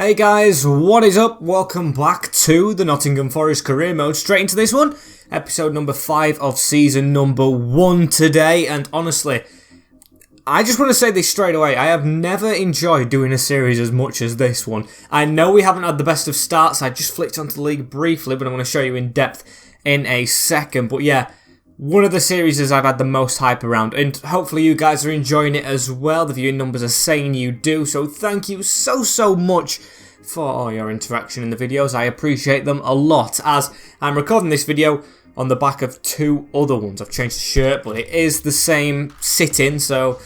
Hey guys, what is up? Welcome back to the Nottingham Forest career mode. Straight into this one, episode number 5 of season number 1 today. And honestly, I just want to say this straight away. I have never enjoyed doing a series as much as this one. I know we haven't had the best of starts. I just flicked onto the league briefly, but I'm going to show you in depth in a second. But yeah, one of the series I've had the most hype around, and hopefully you guys are enjoying it as well. The viewing numbers are saying you do, so thank you so much for all your interaction in the videos. I appreciate them a lot, as I'm recording this video on the back of 2 other ones. I've changed the shirt, but it is the same sit-in, so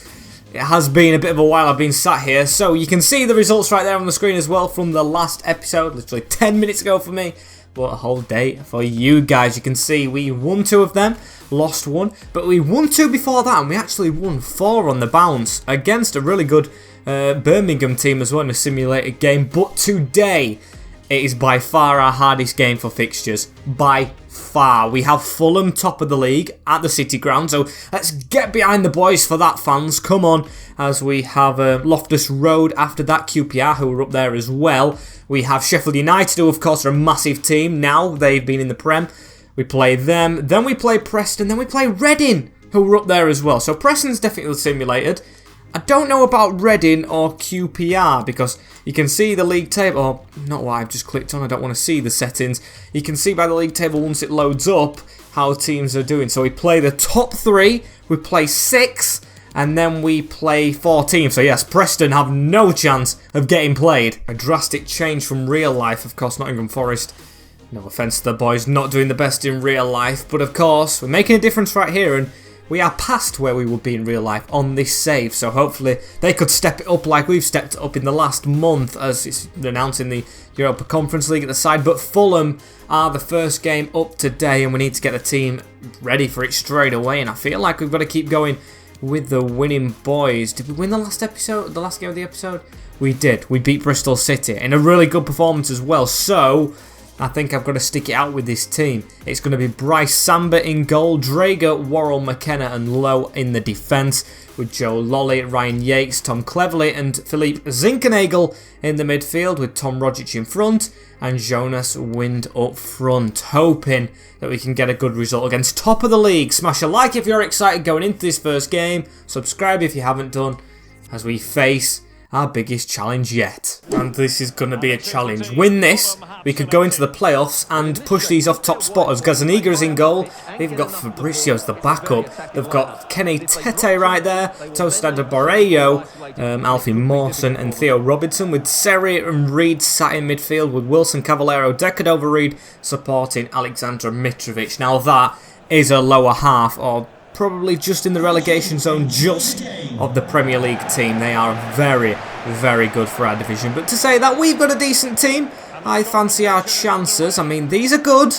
it has been a bit of a while I've been sat here. So you can see the results right there on the screen as well from the last episode, literally 10 minutes ago for me. But a whole day for you guys. You can see we won 2 of them, lost 1, but we won 2 before that, and we actually won 4 on the bounce against a really good Birmingham team as well in a simulated game. But today, it is by far our hardest game for fixtures. By far. We have Fulham top of the league at the City Ground, so let's get behind the boys for that, fans. Come on, as we have Loftus Road after that, QPR, who are up there as well. We have Sheffield United, who of course are a massive team now. They've been in the Prem. We play them, then we play Preston, then we play Reading, who are up there as well. So Preston's definitely simulated. I don't know about Reading or QPR, because you can see the league table, or not what I've just clicked on, I don't want to see the settings. You can see by the league table once it loads up how teams are doing. So we play the top 3, we play 6, and then we play 4 teams. So yes, Preston have no chance of getting played. A drastic change from real life, of course. Nottingham Forest, no offence to the boys, not doing the best in real life, but of course we're making a difference right here, and we are past where we would be in real life on this save, so hopefully they could step it up like we've stepped it up in the last month, as it's announced in the Europa Conference League at the side. But Fulham are the first game up today, and we need to get the team ready for it straight away, and I feel like we've got to keep going with the winning boys. Did we win the last episode, the last game of the episode? We did. We beat Bristol City in a really good performance as well, so I think I've got to stick it out with this team. It's going to be Bryce Samba in goal, Drager, Worrell, McKenna and Lowe in the defence, with Joe Lolly, Ryan Yates, Tom Cleverley and Philippe Zinkenagel in the midfield, with Tom Rogic in front and Jonas Wind up front. Hoping that we can get a good result against top of the league. Smash a like if you're excited going into this first game. Subscribe if you haven't done, as we face our biggest challenge yet. And this is going to be a challenge. Win this, we could go into the playoffs and push these off top spotters. Gazaniga is in goal. They've got Fabricio as the backup. They've got Kenny Tete right there, Tostada Borrello, Alfie Mawson and Theo Robinson, with Seri and Reed sat in midfield, with Wilson Cavallero, Decadova Reed supporting Alexandra Mitrovic. Now that is a lower half, or probably just in the relegation zone just of the Premier League team. They are very good for our division. But to say that we've got a decent team, I fancy our chances. I mean, these are good,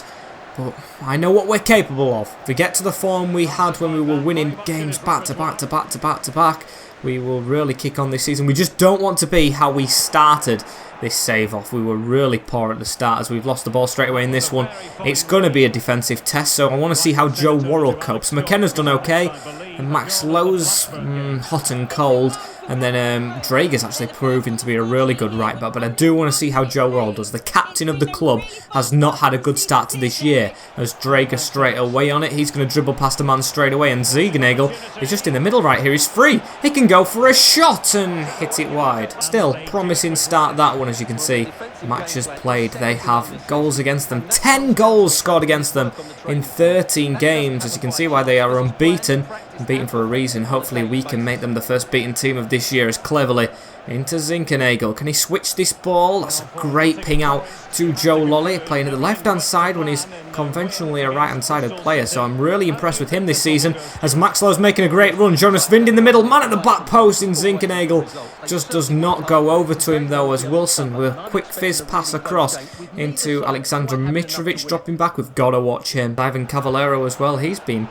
but I know what we're capable of. If we get to the form we had when we were winning games back to back, we will really kick on this season. We just don't want to be how we started this save off. We were really poor at the start, as we've lost the ball straight away in this one. It's going to be a defensive test, so I want to see how Joe Worrell copes. McKenna's done okay, and Max Lowe's hot and cold, and then Drager's actually proving to be a really good right back, but I do want to see how Joe Worrell does. The captain of the club has not had a good start to this year, as Drager straight away on it. He's going to dribble past a man straight away, and Zinkenagel is just in the middle right here. He's free. He can go for a shot and hit it wide. Still, promising start that one, as you can see. Matches played, they have goals against them. 10 goals scored against them in 13 games, as you can see why they are unbeaten. Beaten for a reason. Hopefully we can make them the first beaten team of this year, as Cleverly into Zinkenagel. Can he switch this ball? That's a great ping out to Joe Lolly, playing at the left-hand side when he's conventionally a right-hand-sided player. So I'm really impressed with him this season, as Max Lowe's making a great run. Jonas Wind in the middle, man at the back post in Zinkenagel. Just does not go over to him though, as Wilson with a quick fizz pass across into Alexandra Mitrovic, dropping back. We've got to watch him. Ivan Cavallero as well. He's been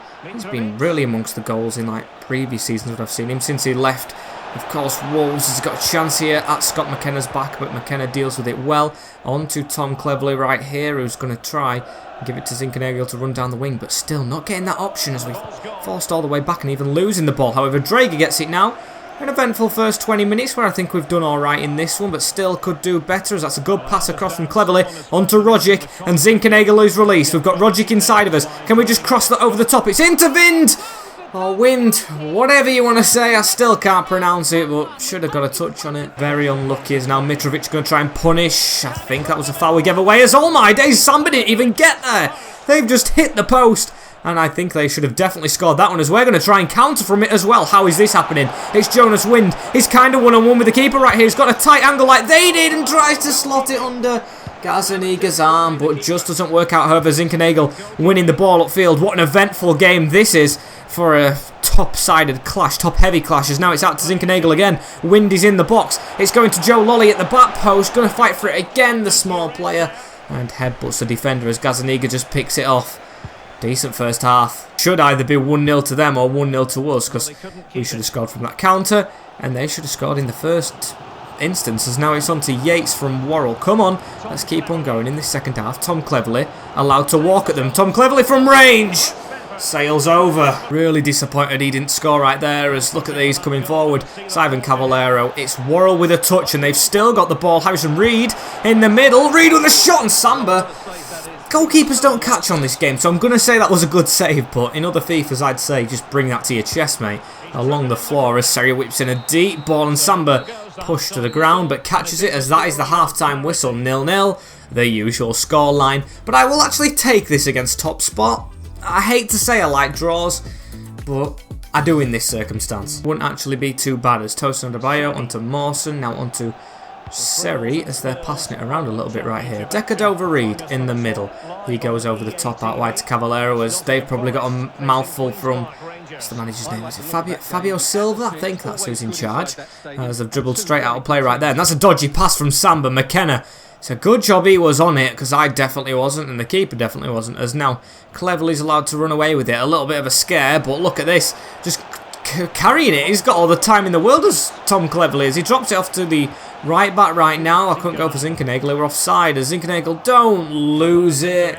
really amongst the goals in like previous seasons that I've seen him since he left. Of course, Wolves has got a chance here at Scott McKenna's back, but McKenna deals with it well. On to Tom Cleverly right here, who's going to try and give it to Zinkenagel to run down the wing, but still not getting that option, as we've forced all the way back and even losing the ball. However, Drager gets it now. An eventful first 20 minutes where I think we've done alright in this one, but still could do better, as that's a good pass across from Cleverley onto Rogic, and Zinkenagel is released. We've got Rogic inside of us. Can we just cross that over the top? It's into Vind! Or Wind, whatever you want to say. I still can't pronounce it, but should have got a touch on it. Very unlucky as now Mitrovic going to try and punish. I think that was a foul we gave away, as oh my days, Samba didn't even get there. They've just hit the post. And I think they should have definitely scored that one, as we're going to try and counter from it as well. How is this happening? It's Jonas Wind. He's kind of one-on-one with the keeper right here. He's got a tight angle like they did and tries to slot it under Gazaniga's arm, but just doesn't work out. However, Zinkenagel winning the ball upfield. What an eventful game this is for a top-sided clash, top-heavy clash, as now it's out to Zinkenagel again. Wind is in the box. It's going to Joe Lolly at the back post. Going to fight for it again, the small player. And headbutts the defender as Gazaniga just picks it off. Decent first half. Should either be 1-0 to them or 1-0 to us, because we should have scored from that counter, and they should have scored in the first instance, as now it's on to Yates from Worrell. Come on, let's keep on going in this second half. Tom Cleverley allowed to walk at them. Tom Cleverley from range! Sails over. Really disappointed he didn't score right there, as look at these coming forward. Simon Cavallero. It's Worrell with a touch, and they've still got the ball. Harrison Reed in the middle. Reed with a shot, and Samba. Goalkeepers don't catch on this game, so I'm going to say that was a good save, but in other FIFAs I'd say just bring that to your chest, mate. Along the floor as Seria whips in a deep ball, and Samba pushed to the ground but catches it, as that is the half-time whistle. 0-0, the usual scoreline. But I will actually take this against Top Spot. I hate to say I like draws, but I do in this circumstance. Wouldn't actually be too bad, as Tosin Adebayo onto Mawson, now onto Seri, as they're passing it around a little bit right here. Decadova Reed in the middle. He goes over the top out wide to Cavallero, as they've probably got a mouthful from, what's the manager's name? Is it Fabio Silva? I think that's who's in charge. As they've dribbled straight out of play right there. And that's a dodgy pass from Samba. McKenna. It's a good job he was on it, because I definitely wasn't, and the keeper definitely wasn't, as now Cleverley's allowed to run away with it. A little bit of a scare, but look at this. Just carrying it. He's got all the time in the world, as Tom Cleverley, as he drops it off to the right back right now. I couldn't go for Zinkenagel. They were offside, as Zinkenagel don't lose it,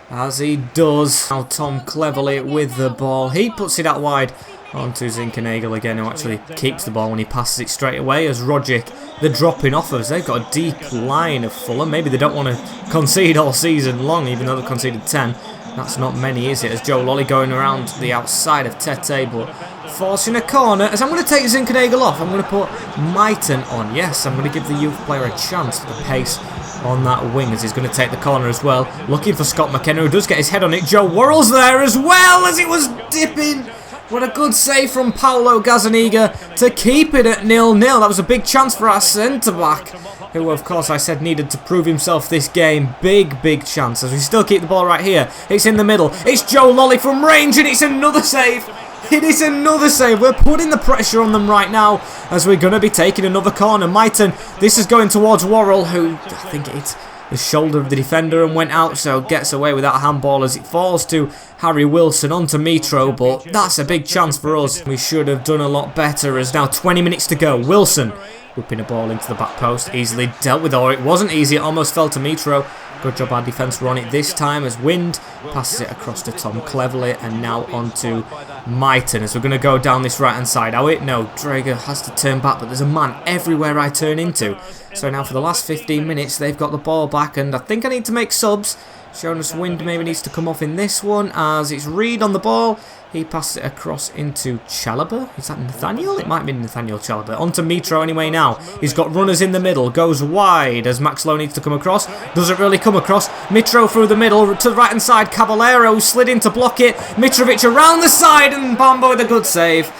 as he does. Now Tom Cleverley with the ball. He puts it out wide onto Zinkenagel again, who actually keeps the ball when he passes it straight away, as Rogic, they're dropping off us. They've got a deep line of Fulham. Maybe they don't want to concede all season long, even though they've conceded 10. That's not many, is it? As Joe Lolly going around the outside of Tete, but forcing a corner. As I'm going to take Zinkenagel off, I'm going to put Mighton on. Yes, I'm going to give the youth player a chance for the pace on that wing, as he's going to take the corner as well. Looking for Scott McKenna, who does get his head on it. Joe Worrell's there as well, as it was dipping. What a good save from Paulo Gazaniga to keep it at 0-0. That was a big chance for our centre-back, who of course I said needed to prove himself this game. Big chance, as we still keep the ball right here. It's in the middle. It's Joe Lolly from range, and it's another save. It is another save. We're putting the pressure on them right now, as we're going to be taking another corner. Mighton, this is going towards Worrell, who I think it's the shoulder of the defender and went out, so gets away with that handball, as it falls to Harry Wilson onto Mitro, but that's a big chance for us. We should have done a lot better, as now 20 minutes to go. Wilson whipping a ball into the back post, easily dealt with, or it wasn't easy, it almost fell to Mitro. Good job our defence were on it this time, as Wind passes it across to Tom Cleverley, and now onto Mighton, as we're going to go down this right hand side. Oh wait, no, Drager has to turn back, but there's a man everywhere I turn into. So now for the last 15 minutes they've got the ball back, and I think I need to make subs. Jonas Wind maybe needs to come off in this one, as it's Reed on the ball. He passes it across into Chalobah. Is that Nathaniel? It might be Nathaniel Chalobah. On to Mitro anyway now. He's got runners in the middle. Goes wide as Max Lowe needs to come across. Doesn't really come across. Mitro through the middle to the right hand side. Cavallero slid in to block it. Mitrovic around the side, and Bambo with a good save.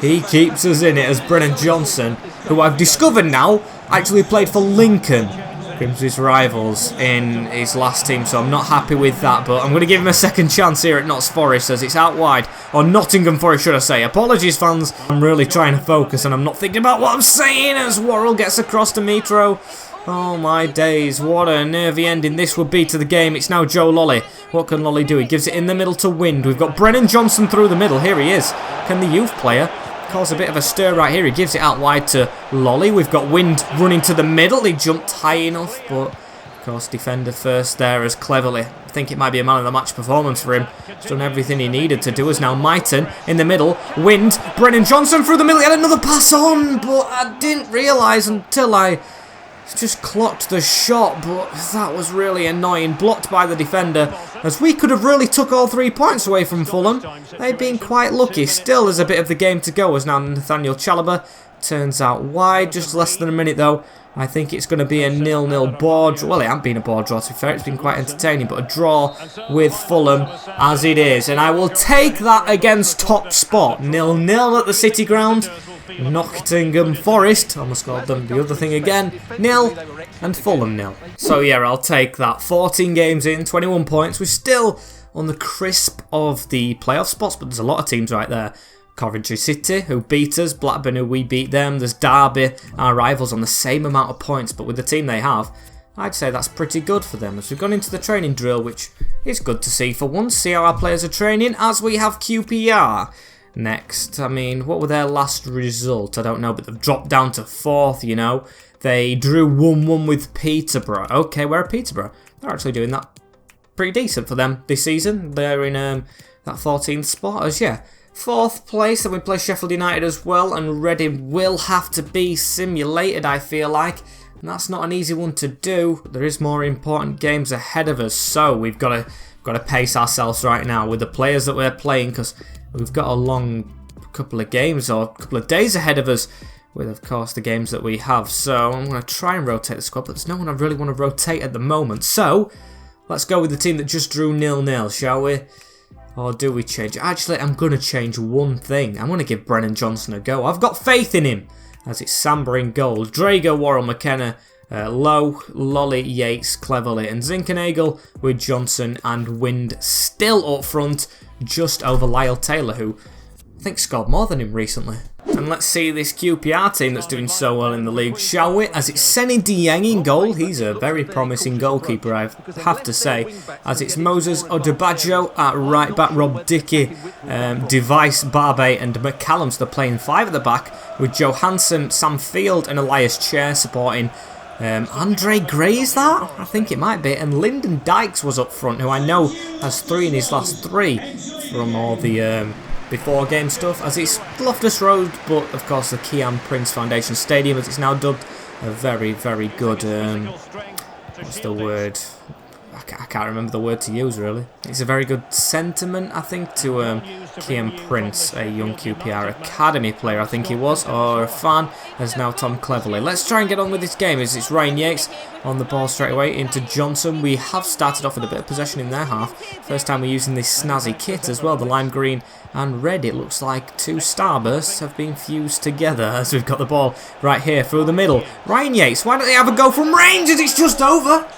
He keeps us in it, as Brennan Johnson, who I've discovered now, actually played for Lincoln, Grimsby's rivals, in his last team, so I'm not happy with that, but I'm going to give him a second chance here at Notts Forest, as it's out wide, or Nottingham Forest should I say. Apologies fans, I'm really trying to focus and I'm not thinking about what I'm saying, as Worrell gets across to Mitro. Oh my days, what a nervy ending this would be to the game. It's now Joe Lolly. What can Lolly do? He gives it in the middle to Wind. We've got Brennan Johnson through the middle, here he is. Can the youth player cause a bit of a stir right here? He gives it out wide to Lolly. We've got Wind running to the middle. He jumped high enough, but course, defender first there as Cleverly. I think it might be a man of the match performance for him. He's done everything he needed to do. As now Myton in the middle. Wind. Brennan Johnson through the middle. He had another pass on, but I didn't realise until I just clocked the shot. But that was really annoying. Blocked by the defender, as we could have really took all 3 points away from Fulham. They've been quite lucky. Still, there's a bit of the game to go as now Nathaniel Chalobah turns out wide. Just less than a minute though. I think it's going to be a 0-0 board. Well, it hasn't been a board draw, to be fair. It's been quite entertaining, but a draw with Fulham as it is. And I will take that against top spot. 0-0 at the City Ground. Nottingham Forest, almost called them the other thing again, 0 and Fulham 0. So yeah, I'll take that. 14 games in, 21 points. We're still on the crisp of the playoff spots, but there's a lot of teams right there. Coventry City, who beat us, Blackburn, who we beat them, there's Derby, our rivals, on the same amount of points, but with the team they have, I'd say that's pretty good for them. As we've gone into the training drill, which is good to see for once, see how our players are training, as we have QPR next. I mean, what were their last result? I don't know, but they've dropped down to 4th, you know. They drew 1-1 with Peterborough. Okay, where are Peterborough? They're actually doing that pretty decent for them this season. They're in that 14th spot, as yeah. 4th place, and we play Sheffield United as well, and Reading will have to be simulated, I feel like. And that's not an easy one to do. There is more important games ahead of us, so we've got to pace ourselves right now with the players that we're playing, because we've got a long couple of games or a couple of days ahead of us with, of course, the games that we have. So I'm going to try and rotate the squad, but there's no one I really want to rotate at the moment. So let's go with the team that just drew 0-0, shall we? Or do we change? Actually, I'm going to change one thing. I'm going to give Brennan Johnson a go. I've got faith in him. As it's Samba in goal. Drago, Worrell, McKenna, Lowe, Lolly, Yates, Cleverly and Zinkenagel, with Johnson and Wind still up front, just over Lyle Taylor, who I think scored more than him recently. And let's see this QPR team that's doing so well in the league, shall we? As it's Seny Dieng in goal. He's a very promising goalkeeper, I have to say. As it's Moses Odubajo at right back, Rob Dickey, Device, Barbe and McCallum. They're playing 5 at the back, with Johansson, Sam Field and Elias Chair supporting. Andre Gray, is that? I think it might be. And Lyndon Dykes was up front, who I know has 3 in his last 3 from all the before game stuff, as it's Loftus Road, but of course the Kian Prince Foundation Stadium, as it's now dubbed, a very, very good, what's the word? I can't remember the word to use, really. It's a very good sentiment, I think, to Kian Prince, a young QPR Academy player, I think he was, or a fan, as now Tom Cleverly. Let's try and get on with this game, as it's Ryan Yates on the ball straight away into Johnson. We have started off with a bit of possession in their half. First time we're using this snazzy kit as well, the lime green and red. It looks like 2 starbursts have been fused together, as we've got the ball right here through the middle. Ryan Yates, why don't they have a go from range, as it's just over?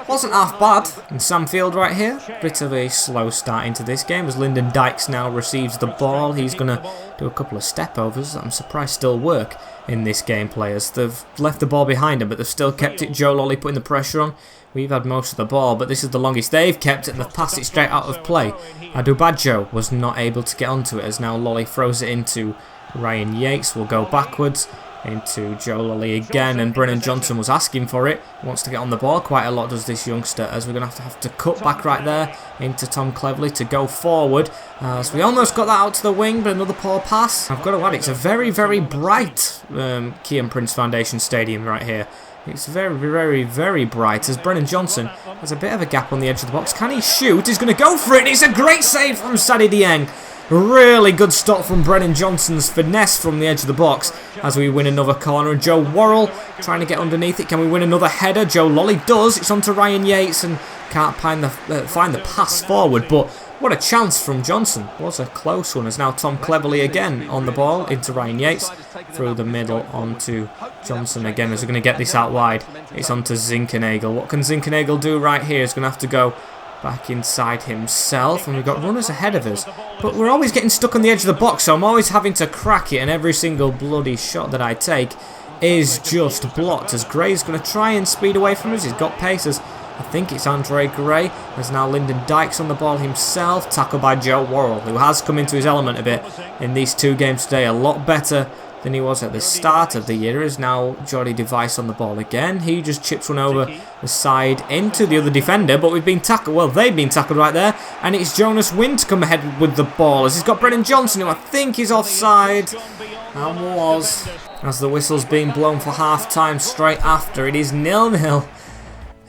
Wasn't half bad. And Sam Field right here. Bit of a slow start into this game, as Lyndon Dykes now receives the ball. He's going to do a couple of step overs that I'm surprised still work in this game, players. They've left the ball behind them, but they've still kept it. Joe Lolly putting the pressure on. We've had most of the ball, but this is the longest they've kept it, and they've passed it straight out of play. Adubajo was not able to get onto it, as now Lolly throws it into Ryan Yates. Will go backwards into Joe Lolly again, and Brennan Johnson was asking for it. Wants to get on the ball quite a lot, does this youngster, as we're going to have to cut back right there into Tom Cleverly to go forward. As we almost got that out to the wing, but another poor pass. I've got to add, it's a very, very bright Kian Prince Foundation Stadium right here. It's very, very, very bright, as Brennan Johnson has a bit of a gap on the edge of the box. Can he shoot? He's going to go for it. It's a great save from Seny Dieng. Really good stop from Brennan Johnson's finesse from the edge of the box, as we win another corner. And Joe Worrell trying to get underneath it. Can we win another header? Joe Lolly does. It's on to Ryan Yates, and can't find the pass forward, but what a chance from Johnson. Was a close one, as now Tom Cleverly again on the ball into Ryan Yates. Through the middle onto Johnson again, as we're going to get this out wide. It's on to Zinkenagel. What can Zinkenagel do right here? He's going to have to go back inside himself, and we've got runners ahead of us, but we're always getting stuck on the edge of the box, so I'm always having to crack it, and every single bloody shot that I take is just blocked, as Gray's going to try and speed away from us. He's got paces. I think it's Andre Gray. There's now Lyndon Dykes on the ball himself, tackled by Joe Worrell, who has come into his element a bit in these 2 games today. A lot better than he was at the start of the year. Is now Jordy Device on the ball again. He just chips one over the side into the other defender, but we've been tackled. Well, they've been tackled right there, and it's Jonas Wind to come ahead with the ball as he's got Brennan Johnson, who I think is offside, and was, as the whistle's being blown for half-time straight after. It is 0-0.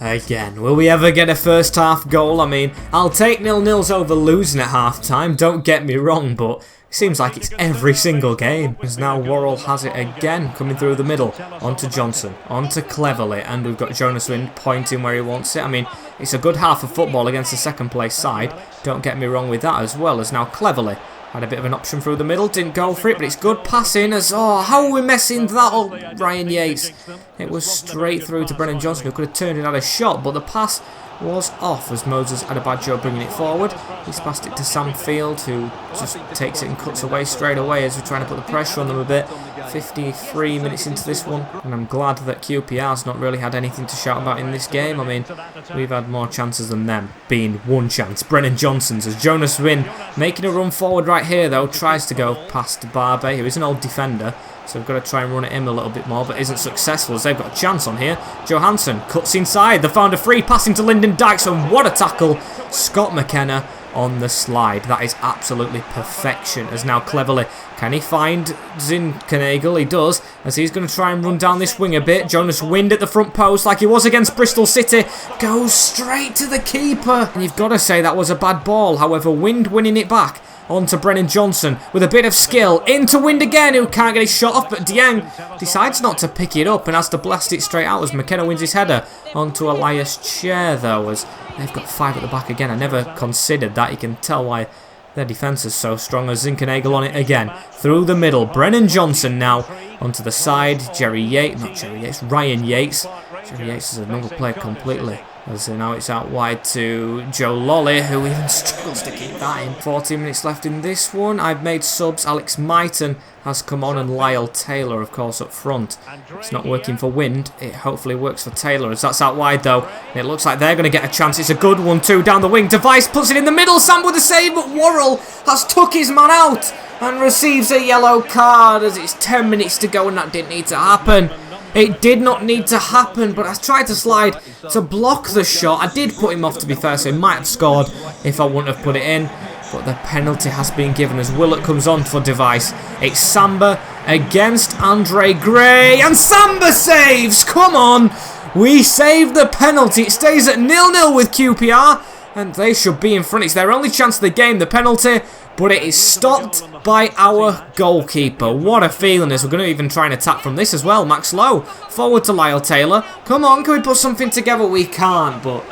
Again, will we ever get a first half goal? I mean, I'll take 0-0s over losing at half-time, don't get me wrong, but it seems like it's every single game. As now Worrell has it again, coming through the middle, onto Johnson, onto Cleverly, and we've got Jonas Wind pointing where he wants it. I mean, it's a good half of football against the second place side, don't get me wrong with that as well, as now Cleverly had a bit of an option through the middle, didn't go for it, but it's good passing as, oh, how are we messing that up, Ryan Yates? It was straight through to Brennan Johnson, who could have turned it at a shot, but the pass was off as Moses had a bad job bringing it forward. He's passed it to Sam Field, who just takes it and cuts away straight away as we're trying to put the pressure on them a bit. 53 minutes into this one, and I'm glad that QPR's not really had anything to shout about in this game. I mean, we've had more chances than them, being one chance. Brennan Johnson's as Jonas Wynn making a run forward right here though, tries to go past Barbe, who is an old defender. So we've got to try and run at him a little bit more, but isn't successful as they've got a chance on here. Johansson cuts inside. They found a free passing to Lyndon Dykes, and what a tackle. Scott McKenna on the slide. That is absolutely perfection. As now Cleverly, can he find Zinkenagel? He does, as he's going to try and run down this wing a bit. Jonas Wind at the front post like he was against Bristol City. Goes straight to the keeper. And you've got to say that was a bad ball. However, Wind winning it back. On to Brennan Johnson with a bit of skill. Into Wind again, who can't get his shot off, but Dieng decides not to pick it up and has to blast it straight out as McKenna wins his header. Onto Elias Chair though, as they've got 5 at the back again. I never considered that. You can tell why their defence is so strong. As Zinkenagel on it again. Through the middle. Brennan Johnson now onto the side. Ryan Yates. Jerry Yates is another player completely. As now it's out wide to Joe Lolly, who even struggles to keep that in. 14 minutes left in this one. I've made subs. Alex Myton has come on, and Lyle Taylor, of course, up front. It's not working for Wind. It hopefully works for Taylor, as that's out wide, though. It looks like they're going to get a chance. It's a good one, too, down the wing. Device puts it in the middle. Sam with the save, but Worrell has took his man out and receives a yellow card as it's 10 minutes to go, and that didn't need to happen. It did not need to happen, but I tried to slide to block the shot. I did put him off, to be fair, so he might have scored if I wouldn't have put it in. But the penalty has been given as Willett comes on for Device. It's Samba against Andre Gray, and Samba saves! Come on! We saved the penalty. It stays at 0-0 with QPR, and they should be in front. It's their only chance of the game, the penalty, but it is stopped by our goalkeeper. What a feeling is. We're going to even try and attack from this as well. Max Lowe, forward to Lyle Taylor. Come on, can we put something together? We can't, but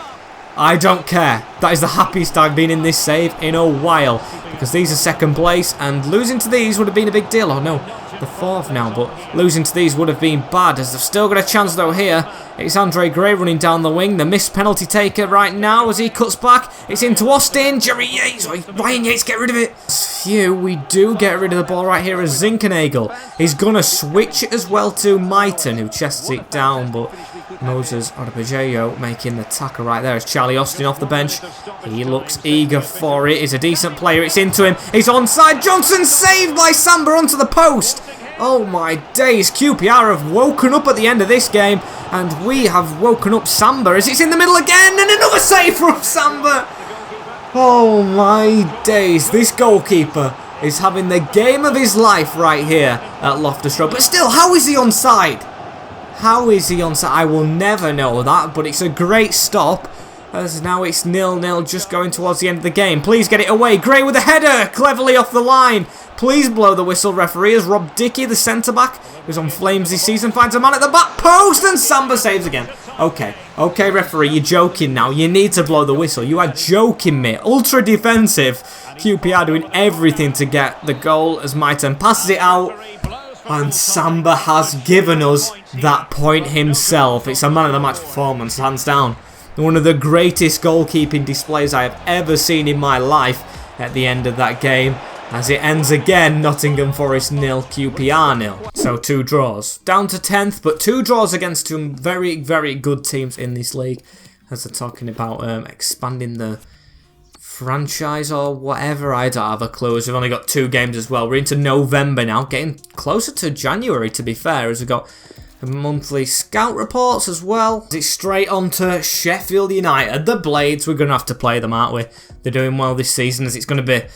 I don't care. That is the happiest I've been in this save in a while, because these are second place, and losing to these would have been a big deal. Oh no, the 4th now, but losing to these would have been bad, as they've still got a chance though here. It's Andre Gray running down the wing, the missed penalty taker right now as he cuts back. It's into Austin. Jerry Yates, Ryan Yates, get rid of it. Phew, we do get rid of the ball right here as Zinkenagel. He's going to switch it as well to Myton, who chests it down, but Moses Odebajeyo making the tackle right there as Charlie Austin off the bench. He looks eager for it. He's a decent player. It's into him. He's onside. Johnson saved by Samba onto the post. Oh my days, QPR have woken up at the end of this game, and we have woken up Samba as it's in the middle again, and another save from Samba. Oh my days, this goalkeeper is having the game of his life right here at Loftus Road. But still, how is he onside? How is he onside? I will never know that, but it's a great stop. As now it's 0-0, just going towards the end of the game. Please get it away. Gray with a header, cleverly off the line. Please blow the whistle, referee, as Rob Dickey, the centre-back, who's on flames this season, finds a man at the back post, and Samba saves again. Okay, referee, you're joking now. You need to blow the whistle. You are joking me. Ultra defensive. QPR doing everything to get the goal as Myton passes it out. And Samba has given us that point himself. It's a man of the match performance, hands down. One of the greatest goalkeeping displays I have ever seen in my life at the end of that game. As it ends again, Nottingham Forest 0, QPR 0. So 2 draws. Down to 10th, but 2 draws against some very, very good teams in this league. As they're talking about expanding the franchise or whatever. I don't have a clue. We've only got 2 games as well. We're into November now, getting closer to January to be fair, as we've got monthly scout reports as well. It's straight on to Sheffield United. The Blades, we're going to have to play them, aren't we? They're doing well this season, as it's going to be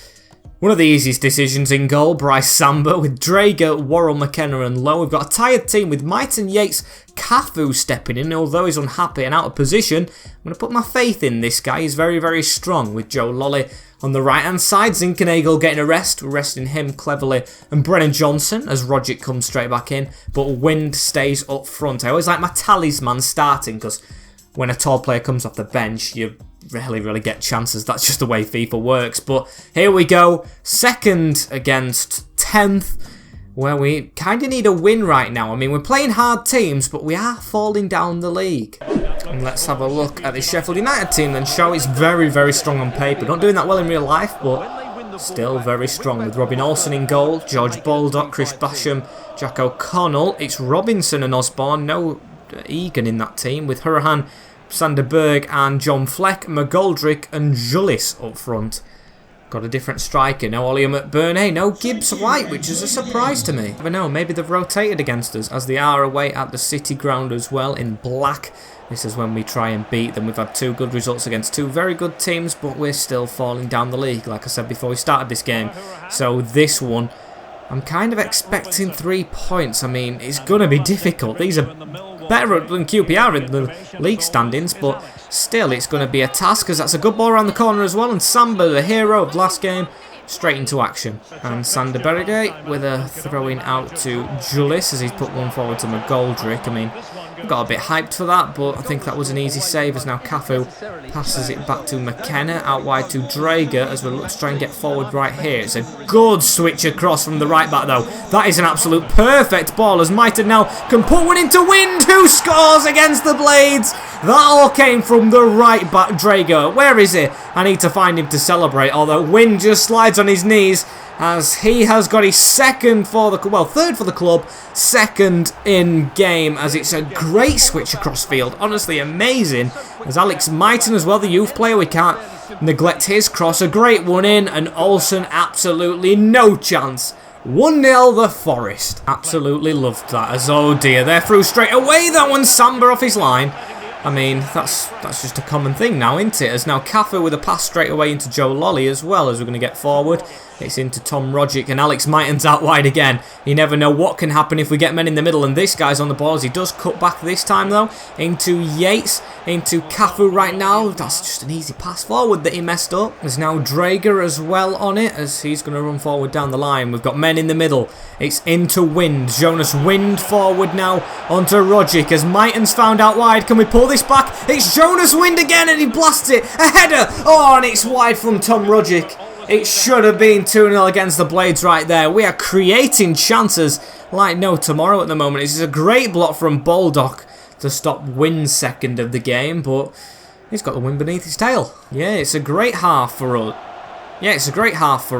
one of the easiest decisions in goal. Bryce Samba with Drager, Worrell, McKenna and Lowe. We've got a tired team with Mighton, Yates, Cafu stepping in. Although he's unhappy and out of position, I'm going to put my faith in this guy. He's very, very strong with Joe Lolly on the right-hand side. Zinkenagel getting a rest. We're resting him cleverly. And Brennan Johnson as Rogic comes straight back in. But Wind stays up front. I always like my talisman starting because when a tall player comes off the bench, you really get chances. That's just the way FIFA works. But here we go. 2nd against 10th, where we kind of need a win right now. I mean, we're playing hard teams, but we are falling down the league. And let's have a look at the Sheffield United team then. Show is very, very strong on paper. Not doing that well in real life, but still very strong. With Robin Olsen in goal, George Baldock, Chris Basham, Jack O'Connell. It's Robinson and Osborne. No Egan in that team, with Hurahan, Sander Berg and John Fleck, McGoldrick and Julis up front. Got a different striker. No Ollie McBurney, no Gibbs White, which is a surprise to me. But no, maybe they've rotated against us, as they are away at the City ground as well in black. This is when we try and beat them. We've had 2 good results against 2 very good teams, but we're still falling down the league, like I said before we started this game. So this one, I'm kind of expecting 3 points. I mean, it's going to be difficult. These are better than QPR in the league standings, but still it's going to be a task, because that's a good ball around the corner as well. And Samba, the hero of last game, straight into action. And Sander Berge with a throw-in out to Julis as he's put one forward to McGoldrick. I mean, got a bit hyped for that, but I think that was an easy save, as now Cafu passes it back to McKenna, out wide to Drager as we look to try and get forward right here. It's a good switch across from the right back though. That is an absolute perfect ball, as Mighton now can put one into Wind, who scores against the Blades. That all came from the right back, Drager. Where is he? I need to find him to celebrate, although Wind just slides on his knees, as he has got his 2nd for the, well, 3rd for the club, 2nd in game, as it's a great switch across field. Honestly amazing, as Alex Mighton as well, the youth player, we can't neglect his cross. A great one in, and Olsen absolutely no chance. 1-0 the Forest. Absolutely loved that, as oh dear, they're through straight away. That one's Samba off his line. I mean, that's just a common thing now, isn't it? As now Cafu with a pass straight away into Joe Lolly as well, as we're going to get forward. It's into Tom Rogic, and Alex Mighton's out wide again. You never know what can happen if we get men in the middle, and this guy's on the ball as he does cut back this time though. Into Yates, into Cafu right now. That's just an easy pass forward that he messed up. There's now Drager as well on it, as he's going to run forward down the line. We've got men in the middle. It's into Wind. Jonas Wind forward now onto Rogic, as Mighton's found out wide. Can we pull this back? It's Jonas Wind again, and he blasts it. A header. Oh, and it's wide from Tom Rogic. It should have been 2-0 against the Blades right there. We are creating chances like no tomorrow at the moment. It's a great block from Baldock to stop Wind's 2nd of the game, but he's got the wind beneath his tail. Yeah, it's a great half for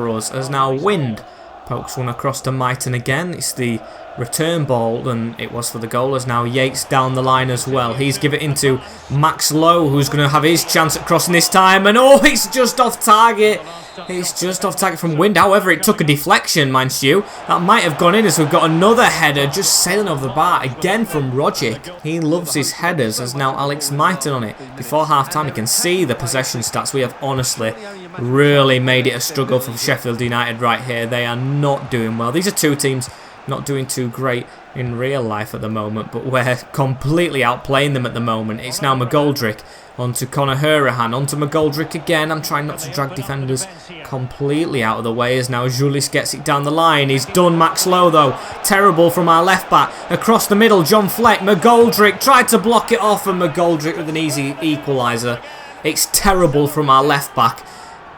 us. As now Wind pokes one across to Mighton again. It's the return ball than it was for the goal, as now Yates down the line as well. He's given it into Max Lowe, who's going to have his chance at crossing this time, and oh, it's just off target. It's just off target from Wind. However, it took a deflection, mind you. That might have gone in, as we've got another header just sailing over the bar again from Rogic. He loves his headers, as now Alex Mighton on it. Before half-time, you can see the possession stats. We have honestly really made it a struggle for Sheffield United right here. They are not doing well. These are 2 teams not doing too great in real life at the moment, but we're completely outplaying them at the moment. It's now McGoldrick onto Conor Hurahan, onto McGoldrick again. I'm trying not to drag defenders completely out of the way, as now Julis gets it down the line. He's done Max Lowe though. Terrible from our left back. Across the middle, John Fleck. McGoldrick tried to block it off, and McGoldrick with an easy equaliser. It's terrible from our left back.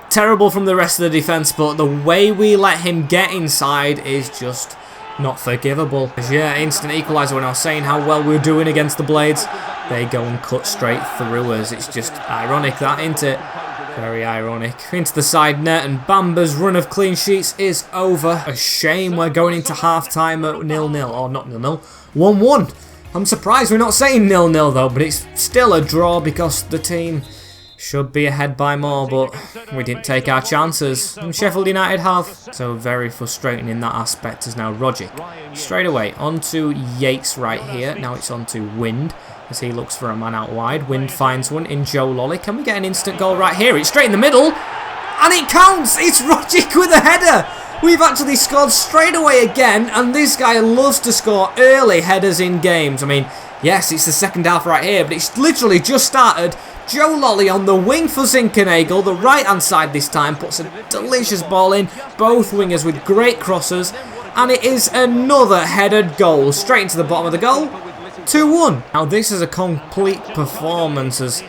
Terrible from the rest of the defence, but the way we let him get inside is just not forgivable. Yeah, instant equaliser. When I was saying how well we were doing against the Blades, they go and cut straight through us. It's just ironic, that, isn't it? Very ironic. Into the side net, and Bamba's run of clean sheets is over. A shame we're going into half-time at 0-0, or not 0-0, 1-1. I'm surprised we're not saying 0-0 though, but it's still a draw because the team Should be ahead by more, but we didn't take our chances. And Sheffield United have. So very frustrating in that aspect as now Rogic. Straight away onto Yates right here. Now it's onto Wind as he looks for a man out wide. Wind finds one in Joe Lolly. Can we get an instant goal right here? It's straight in the middle. And it counts! It's Rogic with a header! We've actually scored straight away again, and this guy loves to score early headers in games. I mean, yes, it's the second half right here, but it's literally just started. Joe Lolly on the wing for Zinkernagel, the right-hand side this time, puts a delicious ball in. Both wingers with great crosses, and it is another headed goal. Straight into the bottom of the goal, 2-1. Now this is a complete performance as...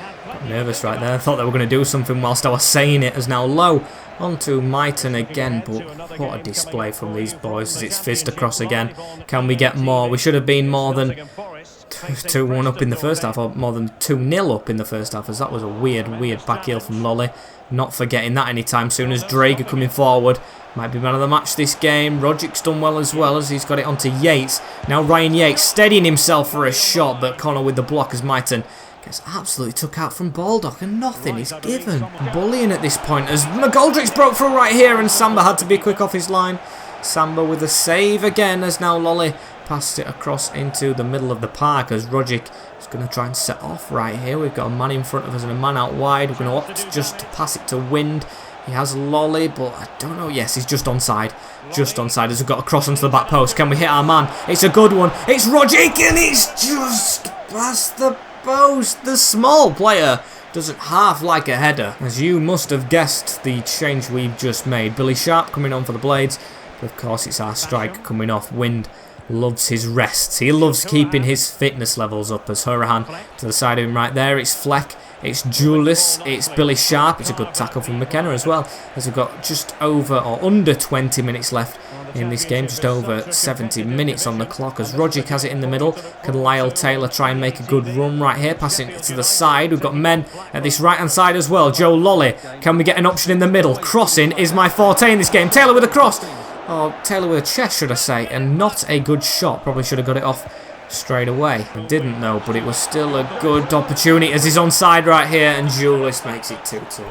Nervous right there. I thought they were going to do something whilst I was saying it. As now low onto Myton again, but what a display from these boys as it's fizzed across again. Can we get more? We should have been more than 2-1 up in the first half, or more than 2-0 up in the first half, as that was a weird back heel from Lolly. Not forgetting that anytime soon as Drager coming forward. Might be man of the match this game. Rogic's done well as he's got it onto Yates. Now Ryan Yates steadying himself for a shot, but Connor with the block as Myton gets absolutely took out from Baldock and nothing is given. Bullying at this point as McGoldrick's broke through right here and Samba had to be quick off his line. Samba with a save again as now Lolly passed it across into the middle of the park as Rogic is going to try and set off right here. We've got a man in front of us and a man out wide. We're going to opt just to pass it to Wind. He has Lolly, but I don't know. Yes, he's just onside. Just onside as we've got a cross onto the back post. Can we hit our man? It's a good one. It's Rogic and it's just past the post. The small player doesn't half like a header. As you must have guessed the change we've just made. Billy Sharp coming on for the Blades. But of course it's our striker coming off. Wind loves his rests. He loves keeping his fitness levels up as Hurahan to the side of him right there. It's Fleck. It's Julius, it's Billy Sharp. It's a good tackle from McKenna as well, as we've got just over or under 20 minutes left in this game, just over 70 minutes on the clock as Rogic has it in the middle. Can Lyle Taylor try and make a good run right here, passing it to the side. We've got men at this right hand side as well. Joe Lolly, can we get an option in the middle? Crossing is my forte in this game. Taylor with a cross, or Taylor with a chest should I say, and not a good shot. Probably should have got it off straight away. I didn't know, but it was still a good opportunity as he's onside right here and Julius makes it 2-2.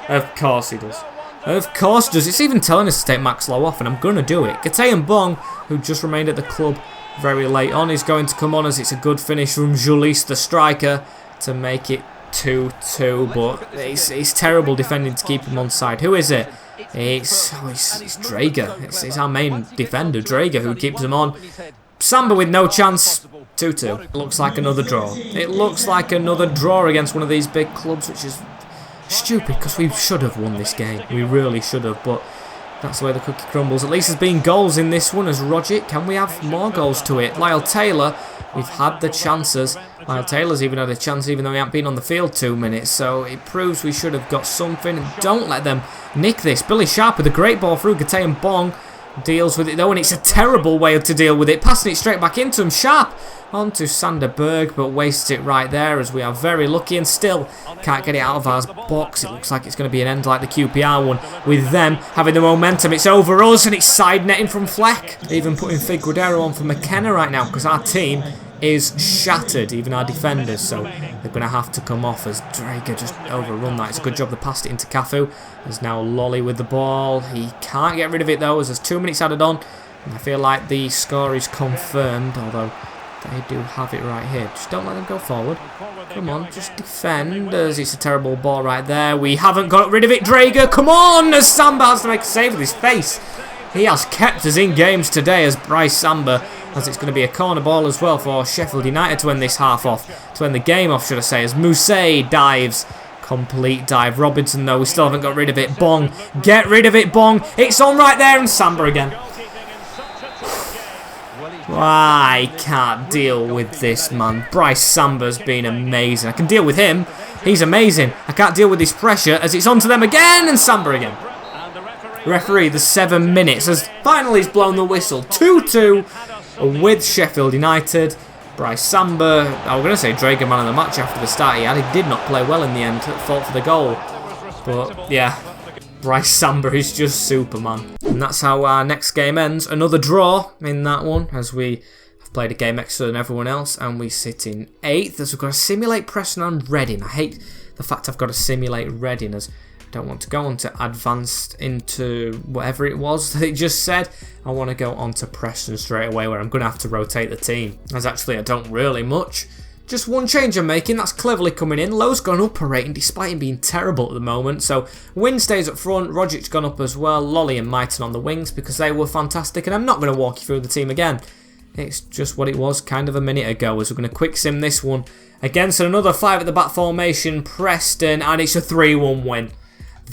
Of course he does. Of course he does. It's even telling us to take Max Lowe off and I'm going to do it. Gataean Bong, who just remained at the club very late on, is going to come on as it's a good finish from Julius, the striker, to make it 2-2, but it's terrible defending to keep him onside. Who is it? It's Drager. It's our main defender, Drager, who keeps him on. Samba with no chance, 2-2. It looks like another draw. It looks like another draw against one of these big clubs, which is stupid because we should have won this game. We really should have, but that's the way the cookie crumbles. At least there's been goals in this one as Rogic. Can we have more goals to it? Lyle Taylor, we've had the chances. Lyle Taylor's even had a chance even though he hasn't been on the field 2 minutes, so it proves we should have got something. Don't let them nick this. Billy Sharp with a great ball through. Gataean Bong deals with it though, and it's a terrible way to deal with it. Passing it straight back into him. Sharp onto Sander Berg, but wastes it right there as we are very lucky and still can't get it out of our box. It looks like it's going to be an end like the QPR one with them having the momentum. It's over us and it's side netting from Fleck. Even putting Figueroa on for McKenna right now because our team is shattered, even our defenders, so they're going to have to come off as Drager just overrun that. It's a good job they passed it into Cafu. There's now Lolly with the ball. He can't get rid of it though as there's 2 minutes added on and I feel like the score is confirmed, although they do have it right here. Just don't let them go forward. Come on, just defend as it's a terrible ball right there. We haven't got rid of it. Drager, come on, as Samba has to make a save with his face. He has kept us in games today as Bryce Samba, as it's going to be a corner ball as well for Sheffield United to end this half off, to end the game off should I say, as Mousse dives, complete dive. Robinson though, we still haven't got rid of it. Bong, get rid of it Bong, it's on right there and Samba again. I can't deal with this man. Bryce Samba's been amazing. I can deal with him, he's amazing. I can't deal with this pressure as it's onto them again and Samba again. Referee, the 7 minutes has finally blown the whistle. 2-2 with Sheffield United. Bryce Samba, I was going to say Drager man of the match after the start he had. He did not play well in the end, fought for the goal. But yeah, Bryce Samba is just Superman. And that's how our next game ends. Another draw in that one as we have played a game extra than everyone else. And we sit in 8th as we've got to simulate Preston and Reading. I hate the fact I've got to simulate Reading, as I don't want to go on to advanced into whatever it was that it just said. I want to go on to Preston straight away, where I'm going to have to rotate the team, as actually I don't really much. Just one change I'm making, that's cleverly coming in. Lowe's gone up a rating despite him being terrible at the moment. So Wynn stays up front, Rodgic's gone up as well, Lolly and Mighton on the wings because they were fantastic. And I'm not going to walk you through the team again. It's just what it was kind of a minute ago, as we're going to quick sim this one against another 5 at the back formation, Preston, and it's a 3-1 win.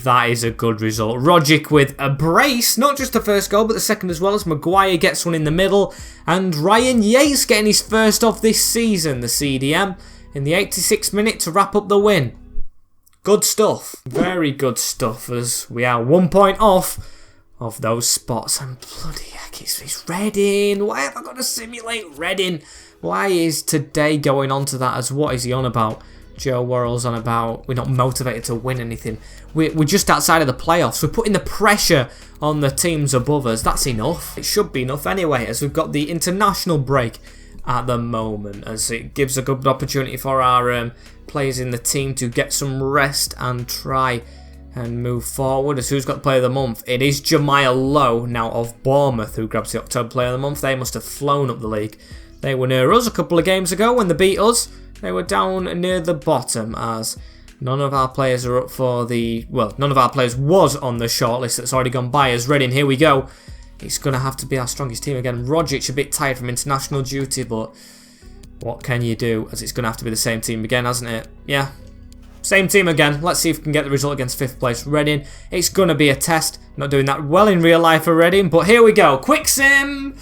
That is a good result. Rodgic with a brace, not just the first goal, but the second as well, as Maguire gets one in the middle. And Ryan Yates getting his first of this season, the CDM, in the 86th minute to wrap up the win. Good stuff. Very good stuff, as we are 1 point off of those spots. And bloody heck, it's Reading. Why have I got to simulate Reading? Why is today going on to that, as what is he on about? Joe Worrell's on about we're not motivated to win anything. We're just outside of the playoffs. We're putting the pressure on the teams above us. That's enough. It should be enough anyway, as we've got the international break at the moment, as it gives a good opportunity for our players in the team to get some rest and try and move forward. As who's got the player of the month? It is Jemiah Lowe now of Bournemouth who grabs the October player of the month. They must have flown up the league. They were near us a couple of games ago when they beat us. They were down near the bottom, as none of our players are up for the... Well, none of our players was on the shortlist that's already gone by. As Reading, here we go. It's going to have to be our strongest team again. Rodgic a bit tired from international duty, but what can you do? As it's going to have to be the same team again, hasn't it? Yeah, same team again. Let's see if we can get the result against 5th place Reading. It's going to be a test. Not doing that well in real life for Reading, but here we go. Quick sim.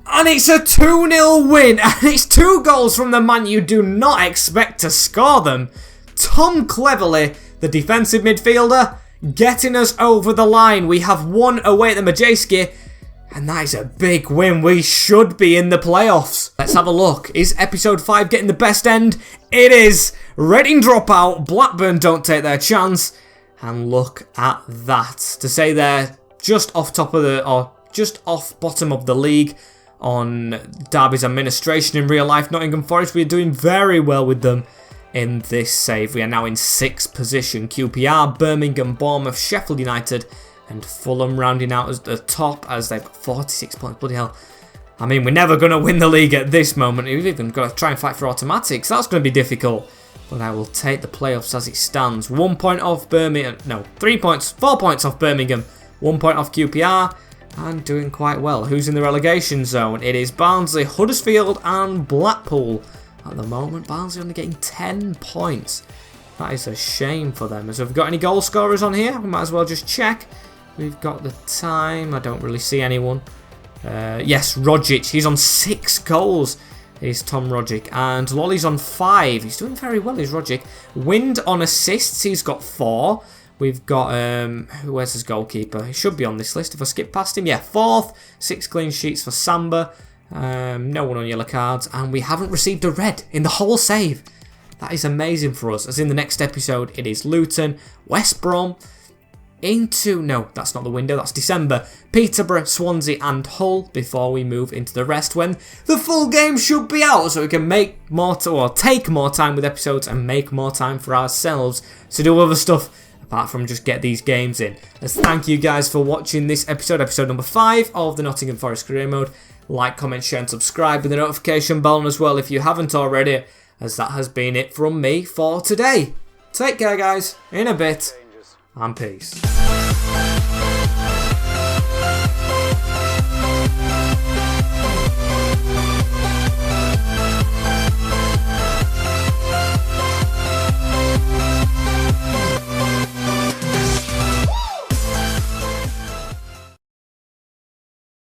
And it's a 2-0 win, and it's 2 goals from the man you do not expect to score them. Tom Cleverley, the defensive midfielder, getting us over the line. We have 1 away at the Majewski, and that is a big win. We should be in the playoffs. Let's have a look. Is episode 5 getting the best end? It is. Reading drop out, Blackburn don't take their chance, and look at that. To say they're just off top of the, or just off bottom of the league, on Derby's administration in real life. Nottingham Forest, we are doing very well with them in this save. We are now in 6th position. QPR, Birmingham, Bournemouth, Sheffield United and Fulham rounding out as the top, as they've got 46 points. Bloody hell. I mean, we're never going to win the league at this moment. We've even got to try and fight for automatics. That's going to be difficult. But I will take the playoffs as it stands. 1 point off Birmingham. No, 3 points. 4 points off Birmingham. 1 point off QPR. And doing quite well. Who's in the relegation zone? It is Barnsley, Huddersfield and Blackpool. At the moment, Barnsley only getting 10 points. That is a shame for them. As we've got any goal scorers on here, we might as well just check. We've got the time. I don't really see anyone. Yes, Rodgic. He's on 6 goals. Is Tom Rodgic. And Lolly's on 5. He's doing very well, is Rodgic. Wind on assists. He's got 4. We've got, where's his goalkeeper? He should be on this list if I skip past him. Yeah, 4th. 6 clean sheets for Samba. No one on yellow cards. And we haven't received a red in the whole save. That is amazing for us. As in the next episode, it is Luton, West Brom, no, that's not the window, that's December. Peterborough, Swansea and Hull before we move into the rest, when the full game should be out, so we can make more, or take more time with episodes and make more time for ourselves to do other stuff apart from just get these games in. As thank you guys for watching this episode number 5 of the Nottingham Forest Career Mode. Like, comment, share and subscribe with the notification bell on as well if you haven't already, as that has been it from me for today. Take care guys, in a bit, and peace.